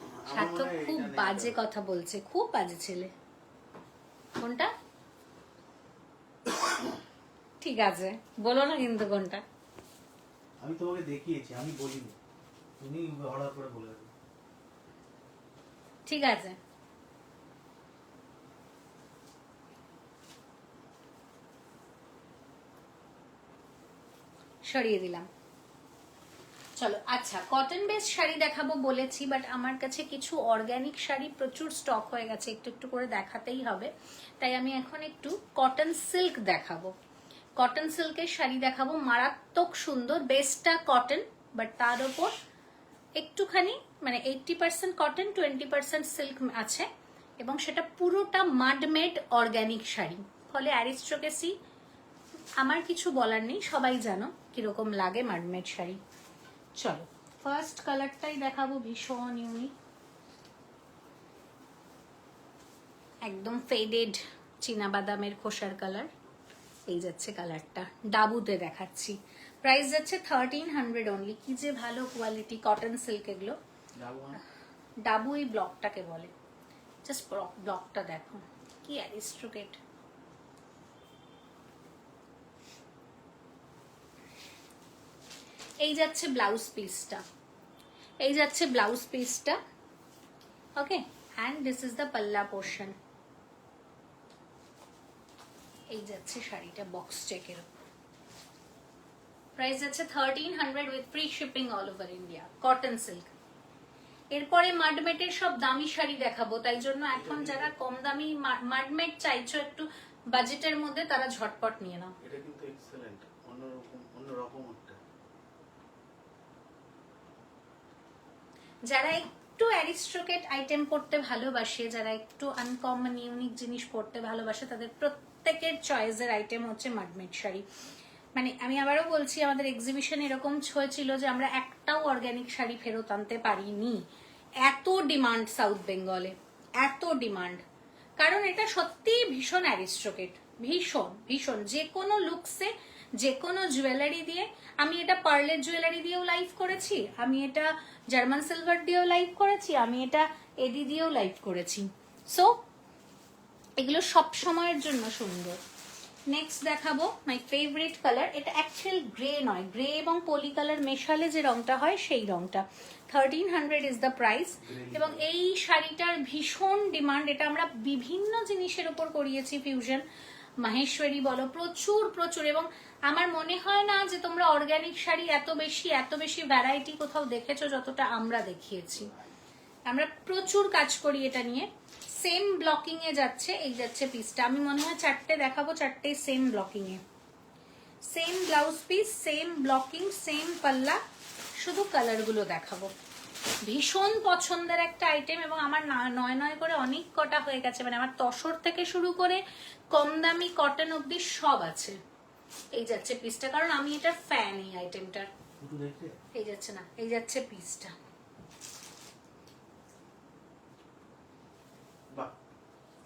আমার সার্থক মনে হয় খুব এটা নেই বাজে তো। কথা বলছে, খুব বাজে ছেলে। কোনটা? ঠিক আছে, বলো না কিন্তু কোনটা। আমি তোমাকে দেখিয়েছি, আমি বলিনি, তুমি হঠাৎ করে বলে দেবে। ঠিক আছে, সরিয়ে দিলাম। চলো, আচ্ছা কটন বেস শাড়ি দেখাবো বলেছি, বাট আমার কাছে কিছু অর্গানিক শাড়ি প্রচুর স্টক হয়ে গেছে, একটু একটু করে দেখাতেই হবে। তাই আমি এখন একটু কটন সিল্ক দেখাবো। কটন সিল্কের শাড়ি দেখাবো, মারাত্মক সুন্দর। বেসটা কটন, বাট তার ওপর একটুখানি মানে 80% কটন 20% সিল্ক আছে, এবং সেটা পুরোটা মাডমেড অর্গানিক শাড়ি। ফলে অ্যারিস্ট্রোকেসি আমার কিছু বলার নেই, সবাই জানো কিরকম লাগে মাডমেড শাড়ি। চলো ফার্স্ট কালারটাই দেখাবো, ভীষণ ইউনিক, একদম ফেডেড চীনা বাদামের খোসার কালার। এই যাচ্ছে কালারটা, ডাবুতে দেখাচ্ছি। প্রাইস যাচ্ছে 1300 অনলি। কি যে ভালো কোয়ালিটি কটন সিল্ক এগুলো। ডাবু এই ব্লকটাকে বলে, জাস্ট ব্লকটা দেখো কি অ্যারিস্ট্রোকেট। এই যাচ্ছে ব্লাউজ পিসটা, এই যাচ্ছে ব্লাউজ পিসটা। ওকে, অ্যান্ড দিস ইজ দ্য পাল্লা পোর্শন। এই যাচ্ছে শাড়িটা বক্স চেকের উপর। প্রাইস যাচ্ছে 1300 with free shipping all over India, cotton silk. এরপরে মাডমেটের সব দামি শাড়ি দেখাবো, তাই জন্য এখন যারা কম দামি মাডমেট চাইছো একটু বাজেটের মধ্যে, তারা ঝটপট নিয়ে নাও। এটা কিন্তু এক্সেলেন্ট, অন্যরকম একটা। যারা একটু অ্যারিস্ট্রোকেট আইটেম পড়তে ভালোবাসে, যারা একটু আনকমন ইউনিক জিনিস পড়তে ভালোবাসে, তাদের প্রত্যেকের চয়েসের আইটেম হচ্ছে মাডমেড শাড়ি। মানে আমি আবারও বলছি, আমাদের এক্সিবিশন এরকম হয়েছিল যে আমরা একটাও অর্গানিক শাড়ি ফেরত আনতে পারিনি। এত ডিমান্ড সাউথ বেঙ্গলে, এত ডিমান্ড। কারণ এটা সত্যিই ভীষণ অ্যারিস্ট্রোকেট, ভীষণ ভীষণ। যে কোনো লুকসে, যে কোনো জুয়েলারি দিয়ে, আমি এটা পার্লের জুয়েলারি দিয়েও লাইভ করেছি, আমি এটা জার্মান সিলভার দিয়েও লাইভ করেছি, আমি এটা এডি দিয়েও লাইভ করেছি। সো এগুলো সব সময়ের জন্য সুন্দর। নেক্সট দেখাবো মাই ফেভারিট কালার। এটা অ্যাকচুয়াল গ্রে নয়, গ্রে এবং পলি কালার মেশালে যে রংটা হয় সেই রংটা। 1300 ইজ দ্য প্রাইস। এবং এই শাড়িটার ভীষণ ডিমান্ড। এটা আমরা বিভিন্ন জিনিসের উপর করিয়েছি ফিউশন, মাহেশ্বরী বলো, প্রচুর প্রচুর। এবং আমার মনে হয় না যে তোমরা অর্গানিক শাড়ি এত বেশি ভ্যারাইটি কোথাও দেখেছো যতটা আমরা দেখিয়েছি। আমরা প্রচুর কাজ করি এটা নিয়ে। সেম ব্লকিং এ যাচ্ছে, এই যাচ্ছে পিসটা। আমি মনে হয় চারটে দেখাবো, চারটেই সেম ব্লকিং এ, same blouse piece, same blocking, same পাল্লা, শুধু কালার গুলো দেখাবো। ভীষণ পছন্দের একটা আইটেম, এবং আমার নয় নয় করে অনেক কটা হয়ে গেছে। মানে আমার তসর থেকে শুরু করে কম দামি কটন অব্দি সব আছে। এই যাচ্ছে পিসটা, কারণ আমি এটার ফ্যান এই আইটেমটার। এই যাচ্ছে না, এই যাচ্ছে পিসটা।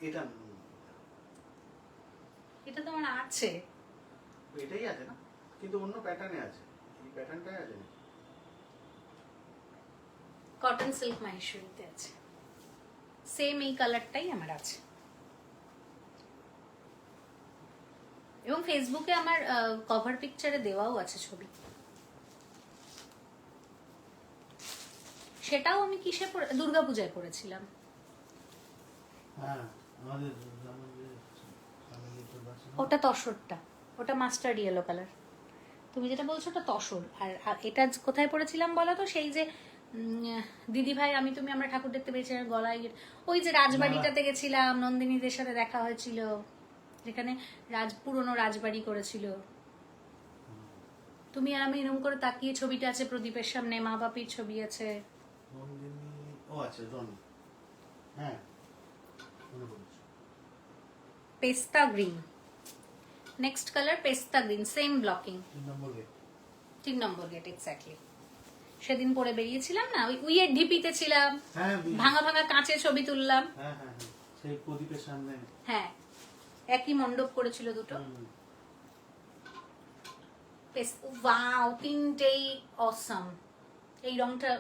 এটা এটা তো আমার আছে, এটাই আছে না, কিন্তু অন্য প্যাটার্নে আছে। এই প্যাটার্নটাই আছে না। কটন সিল্ক মাহেশ্বরীতে আছে, সেম এই কালারটাই আমার আছে। এবং ফেসবুকে আমার কভার পিকচারে দেওয়াও আছে ছবি। সেটাও আমি কিসে দুর্গাপূজায় পরেছিলাম। হ্যাঁ, আমাদের ওটা তসরটা, ওটা মাস্টার্ড ইয়েলো কালার। তুমি যেটা বলছো ওটা তসর। আর এটা কোথায় পড়েছিলাম বলো তো? সেই যে দিদি ভাই আমি তুমি আমরা ঠাকুর দেখতে পেয়েছিলাম গলায়, ওই যে রাজবাড়িটাতে গেছিলাম, নন্দিনীদের সাথে দেখা হয়েছিল, যেখানে পুরনো রাজবাড়ি করেছিল। তুমি আর আমি এরকম করে তাকিয়ে, ছবিটা আছে প্রদীপের সামনে, মা বাপির ছবি আছে। ও আচ্ছা, হ্যাঁ, পেস্তা গ্রিন। নেক্সট কালার পেস্তা গ্রিন, সেম ব্লকিং, 3 নম্বর গেট এক্স্যাক্টলি। সেদিন পরে বেরিয়েছিলাম না, ওই উইয়ের ঢিপিতে ছিলাম, হ্যাঁ ভাঙা ভাঙা কাঁচে ছবি তুললাম। হ্যাঁ হ্যাঁ হ্যাঁ, সেই প্রদীপের সামনে। হ্যাঁ, একই মণ্ডপ করেছিল দুটো। হুম। বেশ, ওয়াও, তিনটেই অসাম। এই রংটা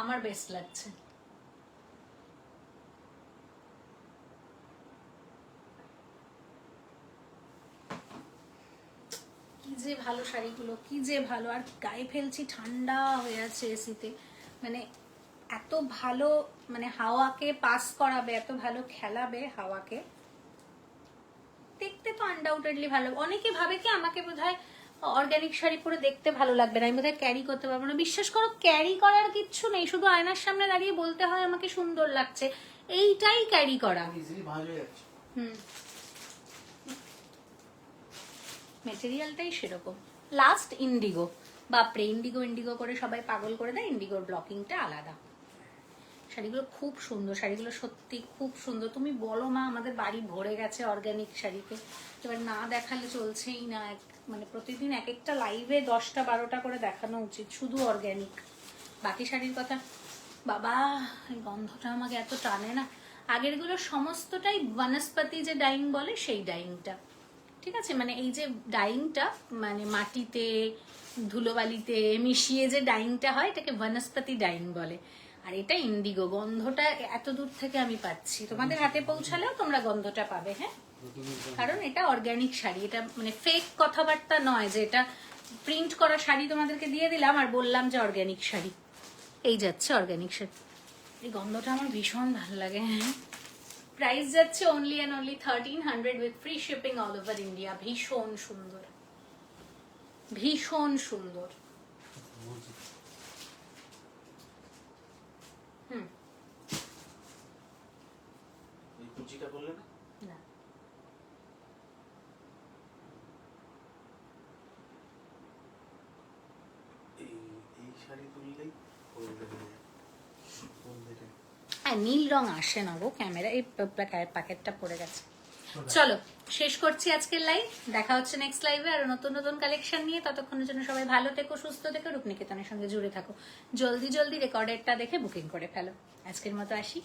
আমার বেস্ট লাগছে। কি যে ভালো শাড়িগুলো, কি যে ভালো। আর গায়ে ফেলছি, ঠান্ডা হয়ে আছে এসিতে, মানে এত ভালো, মানে হাওয়াকে পাস করাবে, এত ভালো খেলাবে হাওয়াকে। দেখতে তো আনডাউটেডলি ভালো। অনেকে ভাবে কি আমাকে বোধহয় অর্গানিক শাড়ি পরে দেখতে ভালো লাগবে না, আমি বোধহয় ক্যারি করতে পারবো না। বিশ্বাস করো, ক্যারি করার কিচ্ছু নেই, শুধু আয়নার সামনে দাঁড়িয়ে বলতে হয় আমাকে সুন্দর লাগছে, এইটাই ক্যারি করা। ইজিলি ভাঁজ হয়ে যাচ্ছে। হুম, মেটেরিয়ালটাই সেরকম। লাস্ট ইন্ডিগো, বাপরে, ইন্ডিগো ইন্ডিগো করে সবাই পাগল করে দেয়, ইন্ডিগোর ব্লকিংটা আলাদা। শাড়িগুলো খুব সুন্দর, শাড়িগুলো সত্যি খুব সুন্দর। তুমি বলো মা, আমাদের বাড়ি ভরে গেছে অর্গানিক শাড়িতে, এবার না দেখালে চলছেই না। মানে প্রতিদিন এক একটা লাইভে 10টা 12টা করে দেখানো উচিত, শুধু অর্গানিক। বাকি শাড়ির কথা, বাবা এই গন্ধটা আমাকে এত টানে না। আগেরগুলো সমস্তটাই বনস্পতি যে ডাইং বলে, সেই ডাইংটা, ঠিক আছে, মানে এই যে ডাইংটা, মানে মাটিতে ধুলোবালিতে মিশিয়ে যে ডাইংটা হয়, এটাকে বনস্পতি ডাইং বলে। আর এটা ইন্ডিগো, গন্ধটা এত দূর থেকে আমি পাচ্ছি, তোমাদের হাতে পৌঁছালেও তোমরা গন্ধটা পাবে। হ্যাঁ, কারণ এটা অর্গানিক শাড়ি, এটা মানে ফেক কথাবার্তা নয় যে এটা প্রিন্ট করা শাড়ি তোমাদেরকে দিয়ে দিলাম আর বললাম যে অর্গানিক শাড়ি। এই যাচ্ছে অর্গানিক শাড়ি, এই গন্ধটা আমার ভীষণ ভালো লাগে। প্রাইস যাচ্ছে only and only 1300 with free shipping all over India. ভীষণ সুন্দর, ভীষণ সুন্দর। হুম, এই কুচিটা করলে না? না, এই এই শাড়ি তুললেই হলদে হয়ে যায়। হলদেটা। আর নীল রং আসে না গো ক্যামেরা, এই প্যাকেটটা পড়ে গেছে। চলো শেষ করছি আজকের লাইভ, দেখা হচ্ছে নেক্সট লাইভে আর নতুন নতুন কালেকশন নিয়ে। ততক্ষণের জন্য সবাই ভালো থেকো, সুস্থ থেকো, রূপনিকেতনের সঙ্গে জুড়ে থাকো। জলদি জলদি রেকর্ডেরটা দেখে বুকিং করে ফেলো। আজকের মতো আসি।